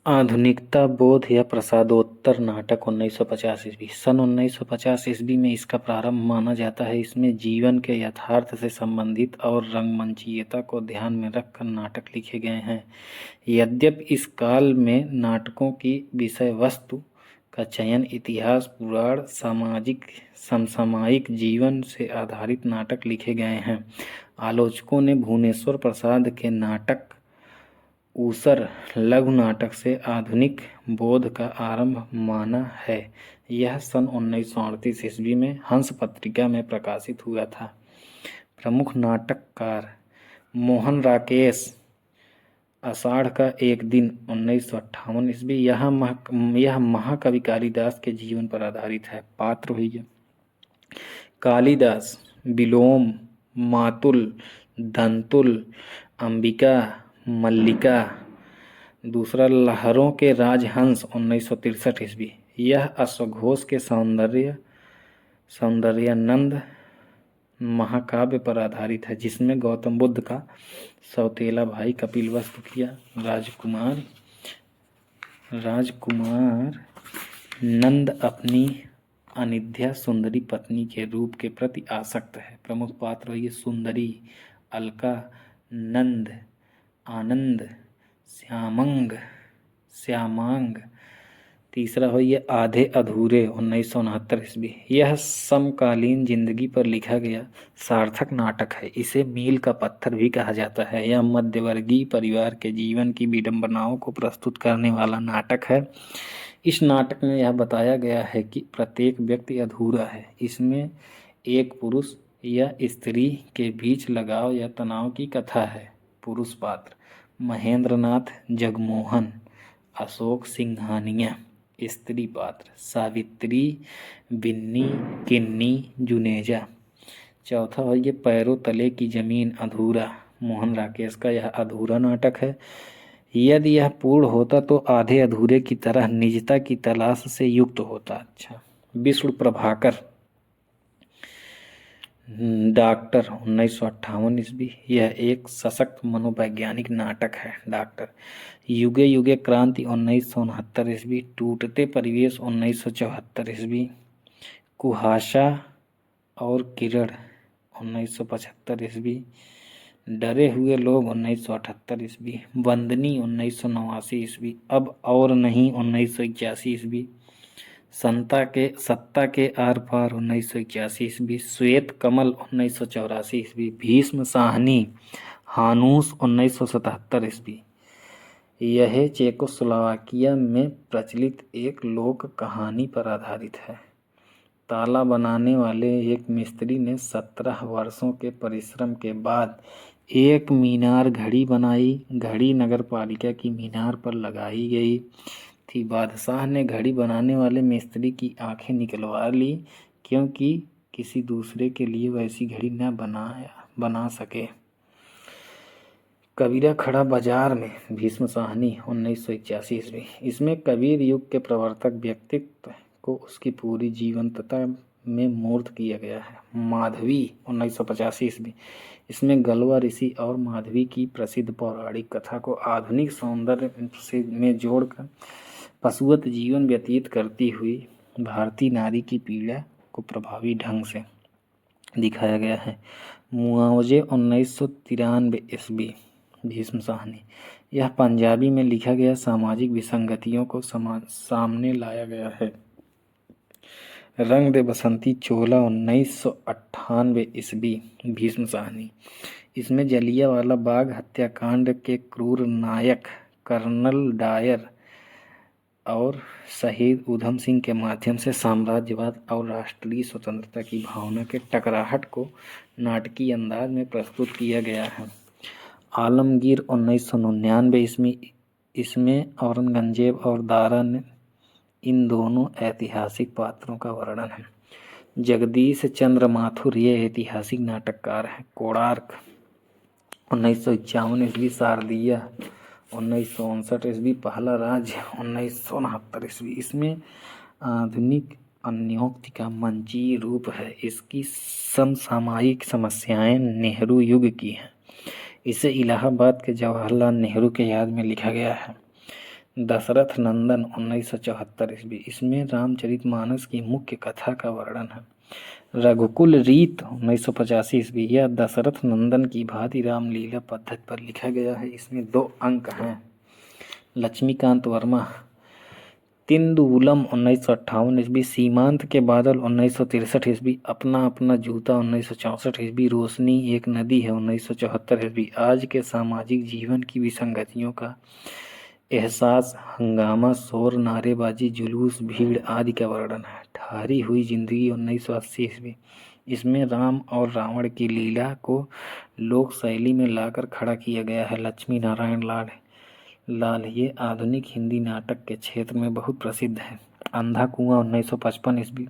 आधुनिकता बोध या प्रसादोत्तर नाटक 1950 ईस्वी। सन 1950 ईस्वी में इसका प्रारंभ माना जाता है। इसमें जीवन के यथार्थ से संबंधित और रंगमंचीयता को ध्यान में रखकर नाटक लिखे गए हैं। यद्यपि इस काल में नाटकों की विषय वस्तु का चयन इतिहास, पुराण, सामाजिक समसामयिक जीवन से आधारित नाटक लिखे गए हैं। आलोचकों ने भुवनेश्वर प्रसाद के नाटक ऊसर लघु नाटक से आधुनिक बोध का आरंभ माना है। यह सन 1938 ईस्वी में हंस पत्रिका में प्रकाशित हुआ था। प्रमुख नाटककार मोहन राकेश, आषाढ़ का एक दिन 1958 ईस्वी। यह महाकवि कालिदास के जीवन पर आधारित है। पात्र हुई कालिदास, विलोम, मातुल, दंतुल, अंबिका, मल्लिका। दूसरा लहरों के राजहंस 1963 ईस्वी। यह अश्वघोष के सौंदर्यानंद महाकाव्य पर आधारित है, जिसमें गौतम बुद्ध का सौतेला भाई कपिलवस्तु किया राजकुमार नंद अपनी अनिद्या सुंदरी पत्नी के रूप के प्रति आसक्त है। प्रमुख पात्र ये सुंदरी, अलका, नंद, आनंद, श्यामांग। तीसरा हो ये आधे अधूरे 1969 ईस्वी। यह समकालीन जिंदगी पर लिखा गया सार्थक नाटक है। इसे मील का पत्थर भी कहा जाता है। यह मध्यवर्गीय परिवार के जीवन की विडंबनाओं को प्रस्तुत करने वाला नाटक है। इस नाटक में यह बताया गया है कि प्रत्येक व्यक्ति अधूरा है। इसमें एक पुरुष या स्त्री के बीच लगाव या तनाव की कथा है। पुरुष पात्र महेंद्रनाथ जगमोहन, अशोक सिंघानिया। स्त्री पात्र सावित्री, बिन्नी, किन्नी, जुनेजा। चौथा है ये पैरों तले की जमीन अधूरा। मोहन राकेश का यह अधूरा नाटक है। यदि यह पूर्ण होता तो आधे अधूरे की तरह निजता की तलाश से युक्त होता। अच्छा। विष्णु प्रभाकर, डॉक्टर 1958 ईस्वी। यह एक सशक्त मनोवैज्ञानिक नाटक है। डॉक्टर युगे युगे क्रांति 1969 ईस्वी। टूटते परिवेश 1974 ईस्वी। कुहासा और किरण 1975 ईस्वी। डरे हुए लोग 1978 ईस्वी। बंदनी 1989 ईस्वी। अब और नहीं 1981 ईस्वी। सत्ता के आर पार 1981 ईस्वी। श्वेत कमल 1984 ईस्वी। भीष्म साहनी हानूस 1977 ईस्वी। यह चेकोस्लोवाकिया में प्रचलित एक लोक कहानी पर आधारित है। ताला बनाने वाले एक मिस्त्री ने 17 वर्षों के परिश्रम के बाद एक मीनार घड़ी बनाई। घड़ी नगरपालिका की मीनार पर लगाई गई थी। बादशाह ने घड़ी बनाने वाले मिस्त्री की आंखें निकलवा ली, क्योंकि किसी दूसरे के लिए वैसी घड़ी न बना सके। कबीरा खड़ा बाजार में भीष्म साहनी 1981 ईस्वी। इसमें कबीर युग के प्रवर्तक व्यक्तित्व को उसकी पूरी जीवंतता में मूर्त किया गया है। माधवी 1985 ईस्वी। इसमें गलवा ऋषि और माधवी की प्रसिद्ध पौराणिक कथा को आधुनिक सौंदर्य में जोड़कर पशुवत जीवन व्यतीत करती हुई भारतीय नारी की पीड़ा को प्रभावी ढंग से दिखाया गया है। मुआवजे 1993 ईस्वी। भीष्म साहनी। यह पंजाबी में लिखा गया सामाजिक विसंगतियों को सामने लाया गया है। रंग दे बसंती चोला 1998 ईस्वी। भीष्म साहनी। इसमें जलियांवाला बाग हत्याकांड के क्रूर नायक कर्नल डायर और शहीद उधम सिंह के माध्यम से साम्राज्यवाद और राष्ट्रीय स्वतंत्रता की भावना के टकराहट को नाटकीय अंदाज में प्रस्तुत किया गया है। आलमगीर 1999 ईस्वी। इसमें औरंगजेब और दारा ने इन दोनों ऐतिहासिक पात्रों का वर्णन है। जगदीश चंद्र माथुर ये ऐतिहासिक नाटककार हैं। कोणार्क 1951 ईस्वी। शारदीय 1959 ईस्वी। पहला राज्य 1969 ईस्वी। इसमें आधुनिक अन्योक्ति का मंचीय रूप है। इसकी समसामयिक समस्याएं नेहरू युग की हैं। इसे इलाहाबाद के जवाहरलाल नेहरू के याद में लिखा गया है। दशरथ नंदन 1974 ईस्वी, इसमें रामचरितमानस की मुख्य कथा का वर्णन है। रघुकुल रीत 1985 ईस्वी, यह दशरथ नंदन की भांति रामलीला पद्धति पर लिखा गया है। इसमें 2 अंक हैं। लक्ष्मीकांत वर्मा तिंदुलम 1958 ईस्वी, सीमांत के बादल 1963 ईस्वी, अपना अपना जूता 1964 ईस्वी, रोशनी एक नदी है 1974 ईस्वी, आज के सामाजिक जीवन की विसंगतियों का एहसास, हंगामा, शोर, नारेबाजी, जुलूस, भीड़ आदि का वर्णन है। ठहरी हुई जिंदगी 1980 ईस्वी, इसमें राम और रावण की लीला को लोक शैली में लाकर खड़ा किया गया है। लक्ष्मी नारायण लाल ये आधुनिक हिंदी नाटक के क्षेत्र में बहुत प्रसिद्ध है। अंधा कुआं 1955 ईस्वी,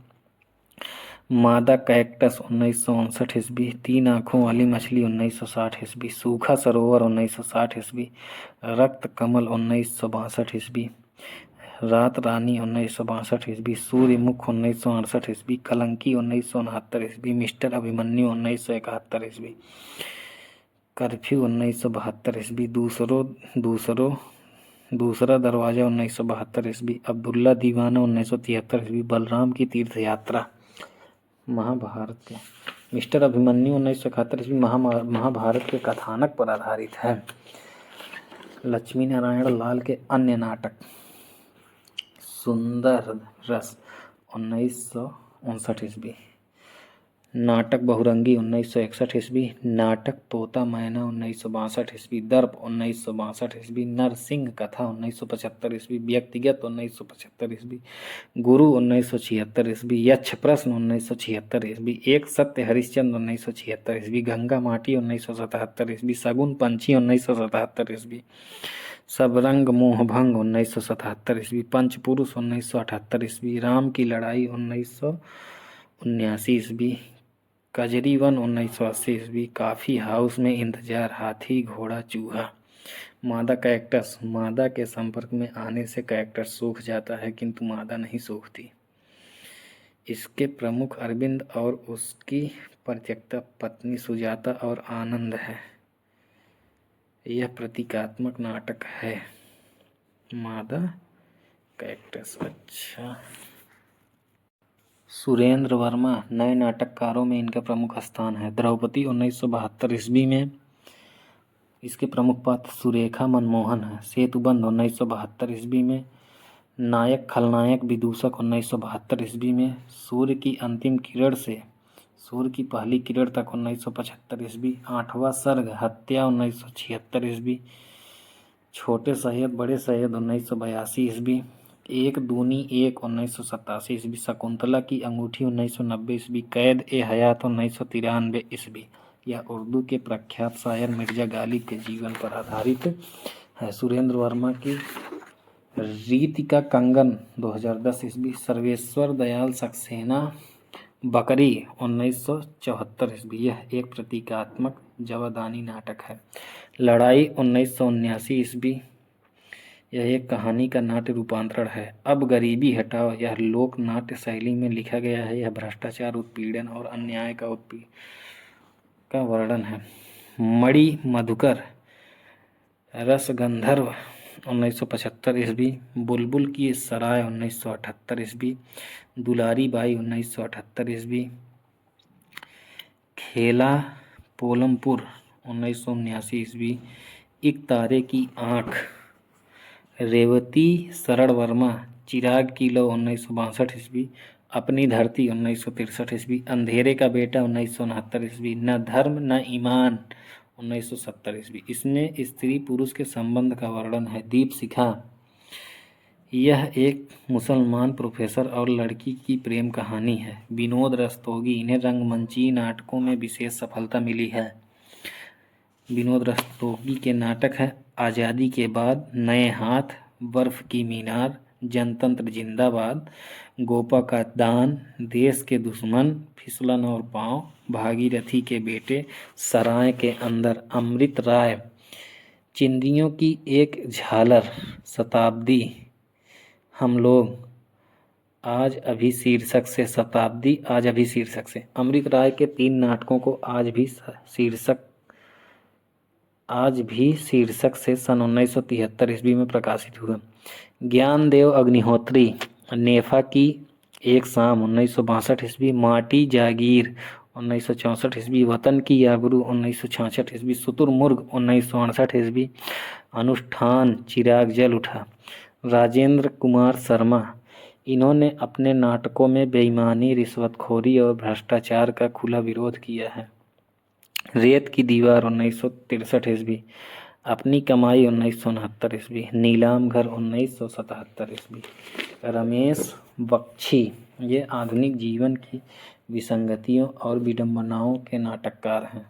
मादा कैक्टस 1959 ईस्वी, 3 आँखों वाली मछली 1960 ईस्वी, सूखा सरोवर 1960 ईस्वी, रक्त कमल 1962 ईस्वी, रात रानी 1962 ईस्वी, सूर्यमुख 1968 ईस्वी, कलंकी 1969 ईस्वी, मिस्टर अभिमन्यु 1971 ईस्वी, कर्फ्यू 1972 ईस्वी, दूसरा दरवाजा 1972 ईस्वी, अब्दुल्ला दीवाना 1973 ईस्वी, बलराम की तीर्थ यात्रा महाभारत के, मिस्टर अभिमन्यु 1971 ईस्वी महाभारत के कथानक पर आधारित है। लक्ष्मी नारायण लाल के अन्य नाटक सुंदर रस 1959 ईस्वी, नाटक बहुरंगी 1961 ईस्वी, नाटक तोता मैना 1962 ईस्वी, दर्प 1962 ईस्वी, नरसिंह कथा 1975 ईस्वी, व्यक्तिगत 1975 ईस्वी, गुरु 1976 ईस्वी, यक्ष प्रश्न 1976 ईस्वी, एक सत्य हरिश्चंद्र 1976 ईस्वी, गंगा माटी 1977 ईस्वी, शगुन पंछी 1977 ईस्वी, सबरंग मोहभंग 1977 ईस्वी, पंचपुरुष 1978 ईस्वी, राम की लड़ाई 1979 ईस्वी, कजरीवन 1980 ईस्वी, काफ़ी हाउस में इंतजार, हाथी घोड़ा चूहा, मादा कैक्टस, मादा के संपर्क में आने से कैक्टस सूख जाता है किंतु मादा नहीं सूखती। इसके प्रमुख अरविंद और उसकी परित्यक्ता पत्नी सुजाता और आनंद है। यह प्रतीकात्मक नाटक है। मादा कैक्टस। अच्छा, सुरेंद्र वर्मा नए नाटककारों में इनका प्रमुख स्थान है। द्रौपदी 1972 ईस्वी में इसके प्रमुख पात्र सुरेखा मनमोहन है। सेतुबंध 1972 ईस्वी में, नायक खलनायक विदूषक 1972 ईस्वी में, सूर्य की अंतिम किरण से सूर्य की पहली किरण तक 1975 ईस्वी, 8वां सर्ग हत्या 1976 ईस्वी, छोटे सैयद बड़े सैयद 1982 ईस्वी, एक दूनी एक 1987 ईस्वी, शकुंतला की अंगूठी 1990 ईस्वी, कैद ए हयात 1993 ईस्वी। यह उर्दू के प्रख्यात शायर मिर्जा गालिब के जीवन पर आधारित है। सुरेंद्र वर्मा की रीति का कंगन 2010 ईस्वी, सर्वेश्वर दयाल सक्सेना बकरी 1974 ईस्वी। यह एक प्रतीकात्मक जवादानी नाटक है। लड़ाई 1979 ईस्वी। यह एक कहानी का नाट्य रूपांतरण है। अब गरीबी हटाओ, यह लोक नाट्य शैली में लिखा गया है। यह भ्रष्टाचार, उत्पीड़न और अन्याय का वर्णन है। मणि मधुकर रसगंधर्व 1975 ईस्वी, बुलबुल की सराय 1978 ईस्वी, दुलारी बाई 1978 ईस्वी, खेला पोलमपुर 1979 ईस्वी, एक तारे की आँख, रेवती शरण वर्मा, चिराग की लौ 1962 ईस्वी, अपनी धरती 1963 ईस्वी, अंधेरे का बेटा 1969 ईस्वी, न धर्म न ईमान 1970 ईस्वी। इसमें स्त्री पुरुष के संबंध का वर्णन है। दीपशिखा, यह एक मुसलमान प्रोफेसर और लड़की की प्रेम कहानी है। विनोद रस्तोगी, इन्हें रंगमंची नाटकों में विशेष सफलता मिली है। विनोद रस्तोगी के नाटक हैं आज़ादी के बाद, नए हाथ, बर्फ की मीनार, जनतंत्र जिंदाबाद, गोपा का दान, देश के दुश्मन, फिसलन और पाँव, भागीरथी के बेटे, सराय के अंदर, अमृत राय, चिंदियों की एक झालर, शताब्दी, हम लोग, आज अभी शीर्षक से, शताब्दी आज अभी शीर्षक से। अमृत राय के 3 नाटकों को आज भी शीर्षक से सन 1973 ईस्वी में प्रकाशित हुआ। ज्ञानदेव अग्निहोत्री, नेफा की एक शाम 1962 ईस्वी, माटी जागीर 1964 ईस्वी, वतन की आबरू 1966 ईस्वी, शुतुरमुर्ग 1968 ईस्वी, अनुष्ठान चिराग जल उठा। राजेंद्र कुमार शर्मा, इन्होंने अपने नाटकों में बेईमानी, रिश्वतखोरी और भ्रष्टाचार का खुला विरोध किया है। रेत की दीवार 1963 ईस्वी, अपनी कमाई 1969 ईस्वी, नीलाम घर 1977 ईस्वी। रमेश बख्शी, ये आधुनिक जीवन की विसंगतियों और विडंबनाओं के नाटककार हैं।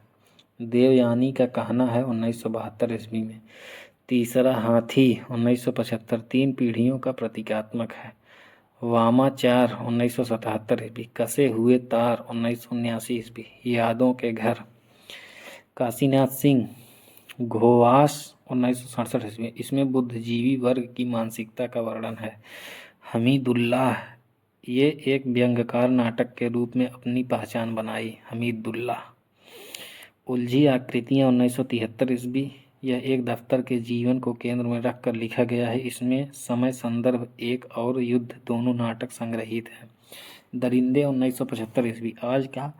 देवयानी का कहना है 1972 ईस्वी में। तीसरा हाथी 1975, 3 पीढ़ियों का प्रतीकात्मक है। वामाचार 1977 ईस्वी, कसे हुए तार 1979 ईस्वी, यादों के घर। काशीनाथ सिंह, घोवास 1967 ईस्वी, इसमें बुद्धिजीवी वर्ग की मानसिकता का वर्णन है। हमीदुल्लाह, ये एक व्यंग्यकार नाटक के रूप में अपनी पहचान बनाई। हमीदुल्लाह। उलझी आकृतियाँ 1973 ईस्वी, यह एक दफ्तर के जीवन को केंद्र में रखकर लिखा गया है। इसमें समय, संदर्भ, एक और युद्ध दोनों नाटक संग्रहित हैं। दरिंदे 1975 ईस्वी, आज का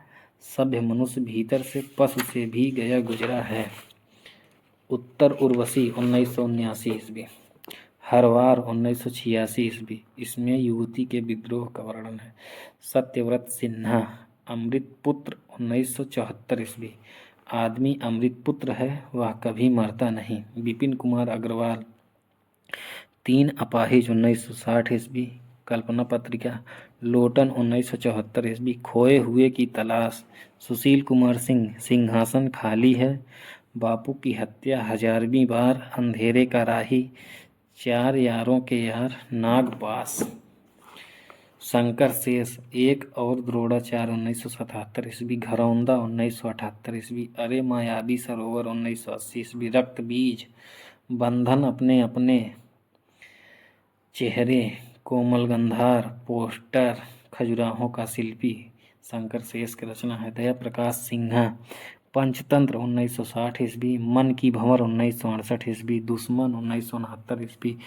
सभ्य मनुष्य भीतर से पशु से भी गया गुजरा है। उत्तर उर्वशी 1979 ईस्वी। हरवार 1986 ईस्वी, इसमें युवती के विद्रोह का वर्णन है। सत्यव्रत सिन्हा, अमृतपुत्र 1974 ईस्वी, आदमी अमृतपुत्र है, वह कभी मरता नहीं। विपिन कुमार अग्रवाल, 3 अपाहिज 1960 ईस्वी, कल्पना पत्रिका। लोटन 1974 ईस्वी, खोए हुए की तलाश। सुशील कुमार सिंह, सिंहासन खाली है। बापू की हत्या 1000वीं बार, अंधेरे का राही। 4 यारों के यार, नागपास। शंकर शेष, एक और द्रोणाचार 1977 ईस्वी, घरौंदा 1978 ईस्वी, अरे मायावी सरोवर 1980 ईस्वी, रक्त बीज। बंधन अपने अपने चेहरे, कोमल गंधार, पोस्टर, खजुराहों का शिल्पी, शंकर शेष की रचना है। दया प्रकाश सिन्हा, पंचतंत्र 1960 ईस्वी, मन की भंवर 1968 ईस्वी, दुश्मन 1969 ईस्वी,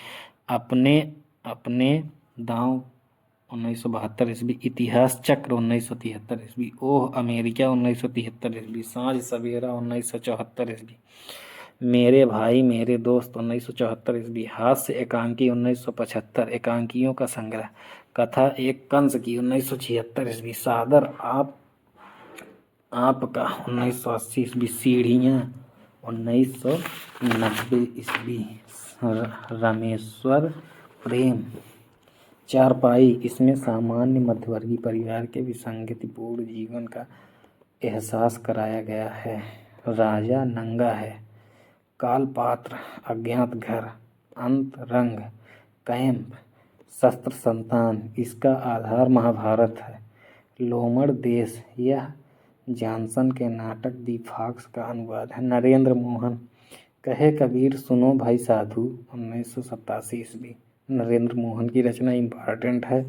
अपने अपने दांव 1972 ईस्वी, इतिहास चक्र 1973 ईस्वी, ओह अमेरिका 1973 ईस्वी, साँझ सवेरा 1974 ईस्वी, मेरे भाई मेरे दोस्त 1974 ईस्वी, हास्य एकांकी 1975, एकांकियों का संग्रह। कथा एक कंस की 1976 ईस्वी, सादर आपका 1980 ईस्वी, सीढ़ियाँ 1990 ईस्वी, रामेश्वर प्रेम। चारपाई, इसमें सामान्य मध्यवर्गीय परिवार के विसंगतिपूर्ण जीवन का एहसास कराया गया है। राजा नंगा है। कालपात्र, अज्ञात घर, अंतरंग, कैंप, शस्त्र संतान, इसका आधार महाभारत है। लोमड़ देश, यह जॉनसन के नाटक दी फॉक्स का अनुवाद है। नरेंद्र मोहन, कहे कबीर सुनो भाई साधु 1987 ईस्वी, नरेंद्र मोहन की रचना इम्पॉर्टेंट है।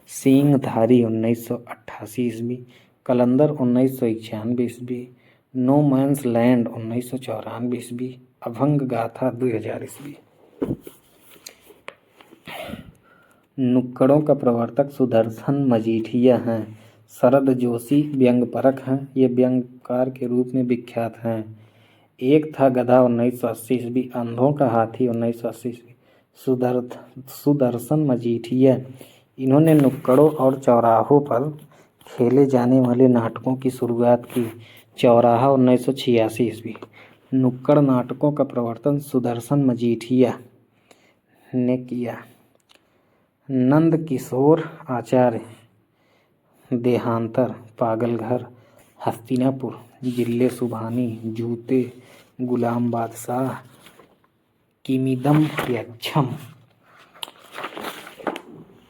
सींगधारी 1988 ईस्वी, कलंदर 1991 ईस्वी, नो मैंस लैंड 1994 ईस्वी, अभंग गाथा 2000 ईस्वी। नुक्कड़ों का प्रवर्तक सुदर्शन मजीठिया हैं। शरद जोशी व्यंग्यपरक हैं, ये व्यंग्यकार के रूप में विख्यात हैं। एक था गधा 1980 ईस्वी, अंधों का हाथी 1980 ईस्वी, सुदर्शन मजीठिया, इन्होंने नुक्कड़ों और चौराहों पर खेले जाने वाले नाटकों की शुरुआत की। चौराहा 1986 ईस्वी। नुक्कड़ नाटकों का प्रवर्तन सुदर्शन मजीठिया ने किया। नंद किशोर आचार्य, देहांतर, पागलघर, हस्तिनापुर, जिले सुभानी, जूते, गुलाम बादशाह, किमिदम यक्षम।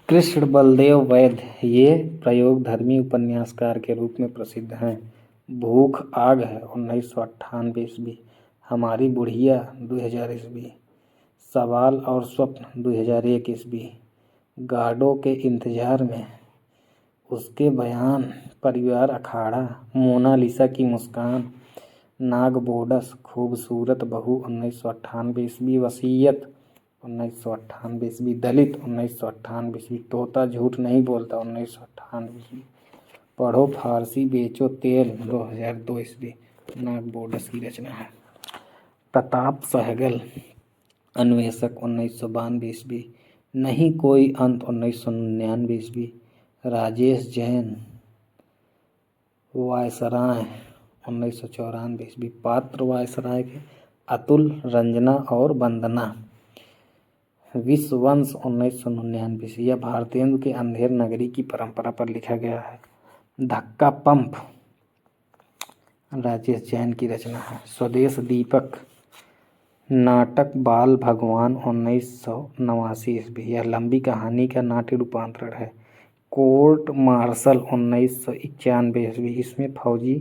कृष्ण बलदेव वैद्य, ये प्रयोगधर्मी उपन्यासकार के रूप में प्रसिद्ध हैं। भूख आग है 1998 ईस्वी, हमारी बुढ़िया 2000 ईस्वी, सवाल और स्वप्न 2001 ईस्वी, गार्डों के इंतजार में, उसके बयान, परिवार अखाड़ा, मोनालिसा की मुस्कान, नागबोडस, खूबसूरत बहू 1998 ईस्वी, वसीयत 1998 ईस्वी। दलित 1998 ईस्वी। तोता झूठ नहीं बोलता 1998 ईस्वी। पढ़ो फारसी बेचो तेल 2002 ईस्वी। नाग बोडस की रचना है। प्रताप सहगल अन्वेषक 1992 ईस्वी। नहीं कोई अंत 1999 ईस्वी। राजेश जैन वायसराय 1994 ईस्वी। पात्र वायसराय के अतुल, रंजना और वंदना। विश्ववंश 1999 ईस्वी। यह भारतेंदु के अंधेर नगरी की परंपरा पर लिखा गया है। धक्का पंप राजेश जैन की रचना है। स्वदेश दीपक नाटक बाल भगवान 1989 ईस्वी। यह लंबी कहानी का नाट्य रूपांतरण है। कोर्ट मार्शल 1991 ईस्वी। इसमें फौजी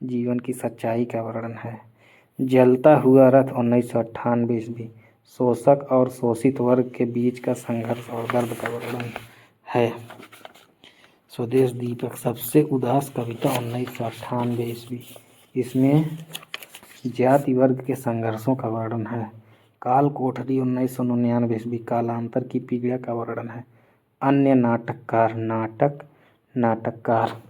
जीवन की सच्चाई का वर्णन है। जलता हुआ रथ 1998 ईस्वी। शोषक और शोषित वर्ग के बीच का संघर्ष और दर्द का वर्णन है। स्वदेश दीपक सबसे उदास कविता 1998 ईस्वी। इसमें जाति वर्ग के संघर्षों का वर्णन है। काल कोठरी 1999 ईस्वी। कालांतर की पीड़ा का वर्णन है। अन्य नाटककार नाटककार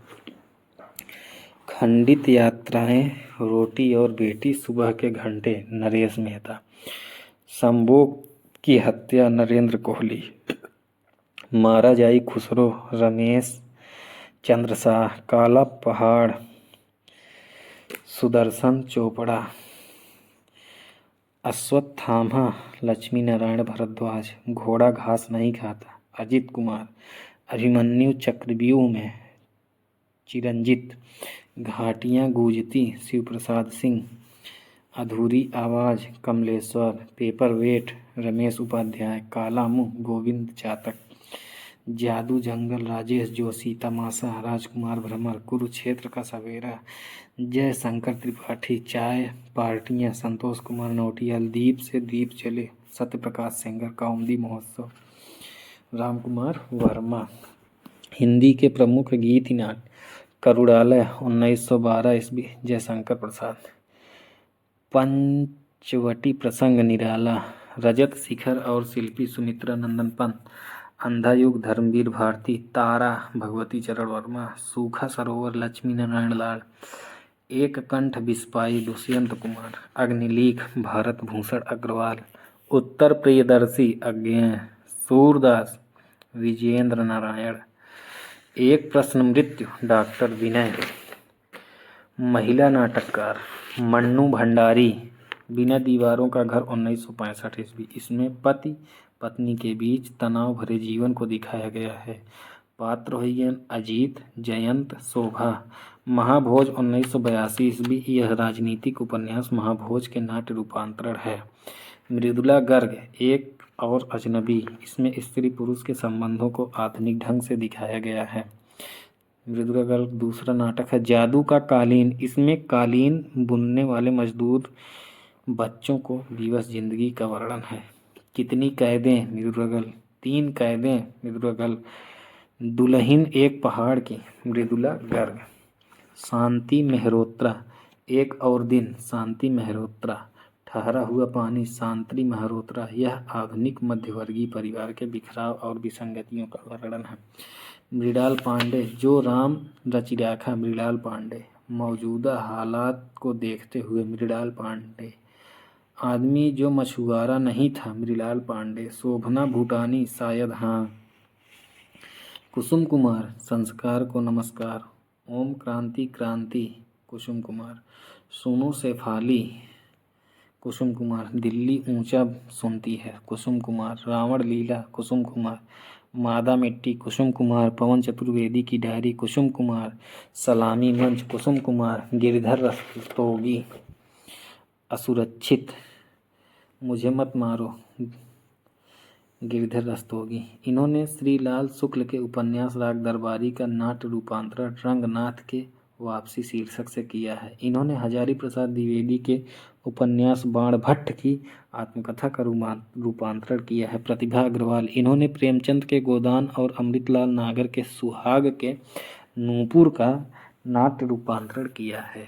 खंडित यात्राएं, रोटी और बेटी, सुबह के घंटे नरेश मेहता। संभोग की हत्या नरेंद्र कोहली। मारा जाई खुसरो रमेश चंद्र शाह। काला पहाड़ सुदर्शन चोपड़ा। अश्वत्थामा लक्ष्मी नारायण भारद्वाज। घोड़ा घास नहीं खाता अजित कुमार। अभिमन्यु चक्रव्यूह में चिरंजीत। घाटियां गूंजती शिव प्रसाद सिंह। अधूरी आवाज कमलेश्वर। Paper weight Ramesh Upadhyay. काला मुंह गोविंद चातक। जादू जंगल राजेश जोशी। तमाशा राजकुमार भ्रमर। कुरुक्षेत्र का सवेरा जय शंकर त्रिपाठी। चाय पार्टियां संतोष कुमार नौटियाल। दीप से दीप चले सत्यप्रकाश सेंगर। कौमुदी महोत्सव राम कुमार वर्मा। हिंदी के प्रमुख गीत नाट्य करुणालय 1912 ईस्वी। जयशंकर प्रसाद। पंचवटी प्रसंग निराला। रजत शिखर और शिल्पी सुमित्रा नंदन पंत। अंधा युग धर्मवीर भारती। तारा भगवती चरण वर्मा। सूखा सरोवर लक्ष्मी नारायण लाल। एक कंठ बिस्पाई दुष्यंत कुमार। अग्निलीक भारत भूषण अग्रवाल। उत्तर प्रियदर्शी अज्ञेय सूरदास विजेंद्र नारायण। एक प्रश्न मृत्यु डॉक्टर विनय। महिला नाटककार मन्नू भंडारी। बिना दीवारों का घर 1965 ईस्वी। इसमें पति पत्नी के बीच तनाव भरे जीवन को दिखाया गया है। पात्र हुए अजीत, जयंत, शोभा। महाभोज 1982 ईस्वी। यह राजनीतिक उपन्यास महाभोज के नाट्य रूपांतरण है। मृदुला गर्ग एक और अजनबी। इसमें स्त्री पुरुष के संबंधों को आधुनिक ढंग से दिखाया गया है। मृदुला गर्ग दूसरा नाटक है। जादू का कालीन। इसमें कालीन बुनने वाले मजदूर बच्चों को दिवस जिंदगी का वर्णन है। कितनी कैदें मृदुला गर्ग। 3 कैदें मृदुला गर्ग। दुल्हन एक पहाड़ की मृदुला गर्ग। शांति मेहरोत्रा एक और दिन शांति मेहरोत्रा। ठहरा हुआ पानी शांति मेहरोत्रा। यह आधुनिक मध्यवर्गीय परिवार के बिखराव और विसंगतियों का वर्णन है। मृणाल पांडे जो राम रचिराखा मृणाल पांडे। मौजूदा हालात को देखते हुए मृणाल पांडे। आदमी जो मछुआरा नहीं था मृणाल पांडे। शोभना भूटानी शायद हाँ। कुसुम कुमार संस्कार को नमस्कार। ओम क्रांति क्रांति कुसुम कुमार। सुनो शेफाली कुसुम कुमार। दिल्ली ऊंचा सुनती है कुसुम कुमार। रावण लीला कुसुम कुमार। मादा मिट्टी कुसुम कुमार। पवन चतुर्वेदी की डायरी कुसुम कुमार। सलामी मंच कुसुम कुमार। गिरधर रस्तोगी। असुरक्षित मुझे मत मारो गिरधर रस्तोगी। इन्होंने श्री लाल शुक्ल के उपन्यास राग दरबारी का नाट्य रूपांतरण रंगनाथ के वापसी शीर्षक से किया है। इन्होंने हजारी प्रसाद द्विवेदी के उपन्यास बाणभट्ट की आत्मकथा का रूपांतरण किया है। प्रतिभा अग्रवाल इन्होंने प्रेमचंद के गोदान और अमृतलाल नागर के सुहाग के नूपुर का नाट्य रूपांतरण किया है।